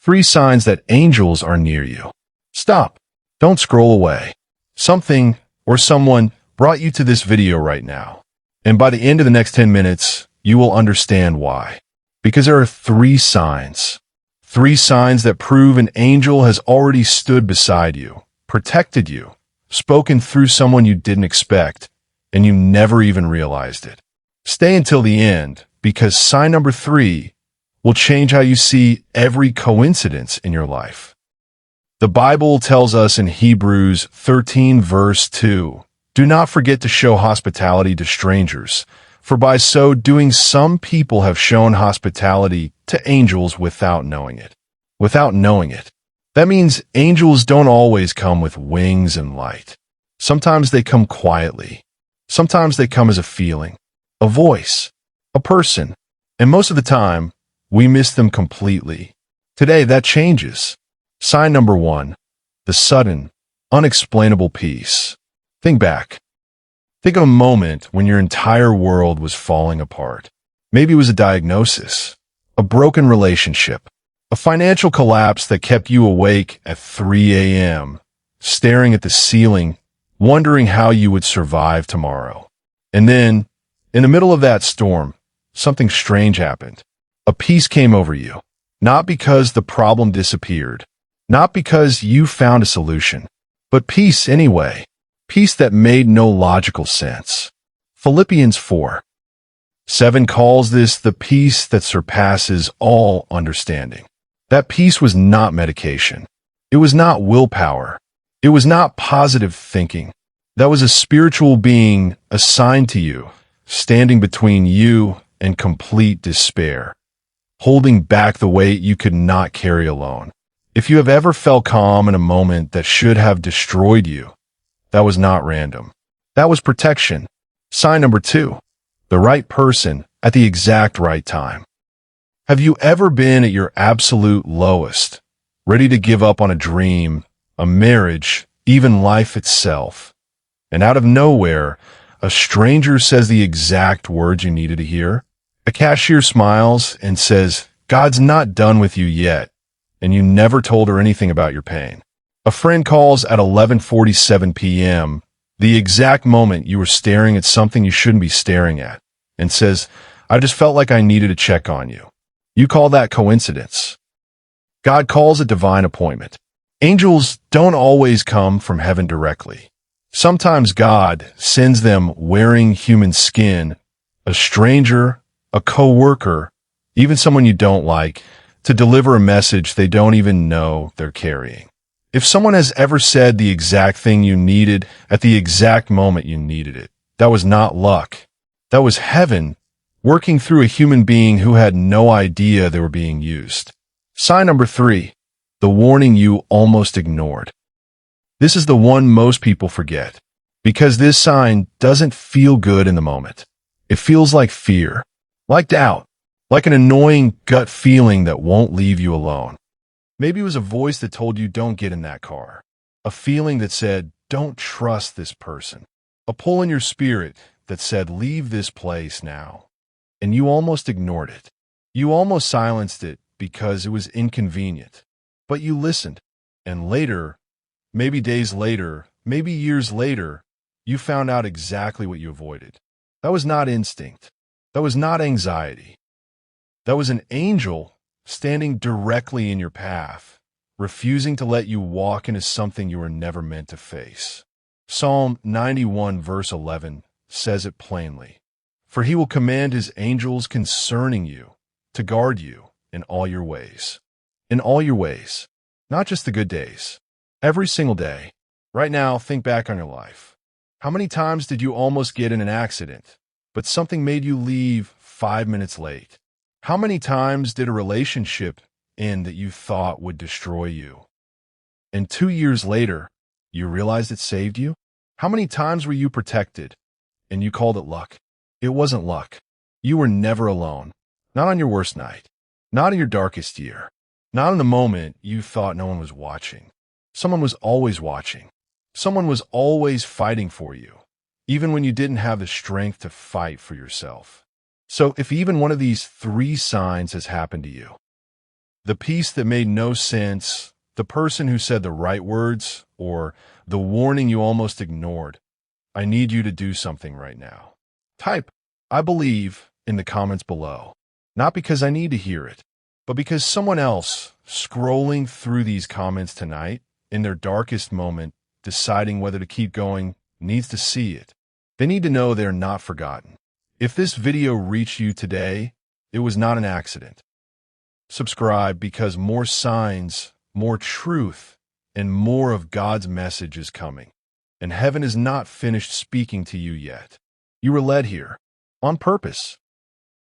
3 signs that angels are near you. Stop. Don't scroll away. Something or someone brought you to this video right now. And by the end of the next 10 minutes, you will understand why. Because there are 3 signs. 3 signs that prove an angel has already stood beside you, protected you, spoken through someone you didn't expect, and you never even realized it. Stay until the end, because sign number 3 will change how you see every coincidence in your life. The Bible tells us in Hebrews 13 verse 2, "Do not forget to show hospitality to strangers, for by so doing some people have shown hospitality to angels without knowing it." Without knowing it. That means angels don't always come with wings and light. Sometimes they come quietly. Sometimes they come as a feeling, a voice, a person, and most of the time, we miss them completely. Today, that changes. Sign number 1, the sudden, unexplainable peace. Think back. Think of a moment when your entire world was falling apart. Maybe it was a diagnosis, a broken relationship, a financial collapse that kept you awake at 3 a.m., staring at the ceiling, wondering how you would survive tomorrow. And then, in the middle of that storm, something strange happened. A peace came over you, not because the problem disappeared, not because you found a solution, but peace anyway, peace that made no logical sense. Philippians 4:7 calls this the peace that surpasses all understanding. That peace was not medication. It was not willpower. It was not positive thinking. That was a spiritual being assigned to you, standing between you and complete despair, holding back the weight you could not carry alone. If you have ever felt calm in a moment that should have destroyed you, that was not random. That was protection. Sign number 2, the right person at the exact right time. Have you ever been at your absolute lowest, ready to give up on a dream, a marriage, even life itself? And out of nowhere, a stranger says the exact words you needed to hear? A cashier smiles and says, "God's not done with you yet," and you never told her anything about your pain. A friend calls at 11:47 p.m., the exact moment you were staring at something you shouldn't be staring at, and says, "I just felt like I needed to check on you." You call that coincidence. God calls it divine appointment. Angels don't always come from heaven directly. Sometimes God sends them wearing human skin, a stranger, a co-worker, even someone you don't like, to deliver a message they don't even know they're carrying. If someone has ever said the exact thing you needed at the exact moment you needed it, that was not luck. That was heaven working through a human being who had no idea they were being used. Sign number 3, the warning you almost ignored. This is the one most people forget, because this sign doesn't feel good in the moment. It feels like fear, like doubt, like an annoying gut feeling that won't leave you alone. Maybe it was a voice that told you don't get in that car, a feeling that said don't trust this person, a pull in your spirit that said leave this place now. And you almost ignored it. You almost silenced it because it was inconvenient. But you listened, and later, maybe days later, maybe years later, you found out exactly what you avoided. That was not instinct. That was not anxiety. That was an angel standing directly in your path, refusing to let you walk into something you were never meant to face. Psalm 91 verse 11 says it plainly. For he will command his angels concerning you to guard you in all your ways. In all your ways. Not just the good days. Every single day. Right now, think back on your life. How many times did you almost get in an accident, but something made you leave 5 minutes late? How many times did a relationship end that you thought would destroy you? And 2 years later, you realized it saved you? How many times were you protected and you called it luck? It wasn't luck. You were never alone. Not on your worst night. Not in your darkest year. Not in the moment you thought no one was watching. Someone was always watching. Someone was always fighting for you, even when you didn't have the strength to fight for yourself. So if even one of these 3 signs has happened to you, The piece that made no sense, the person who said the right words, or the warning you almost ignored. I need you to do something right now. Type, "I believe," in the comments below. Not because I need to hear it, but because someone else, scrolling through these comments tonight, in their darkest moment, deciding whether to keep going, needs to see it. They need to know they're not forgotten. If this video reached you today, it was not an accident. Subscribe because more signs, more truth, and more of God's message is coming. And heaven is not finished speaking to you yet. You were led here on purpose.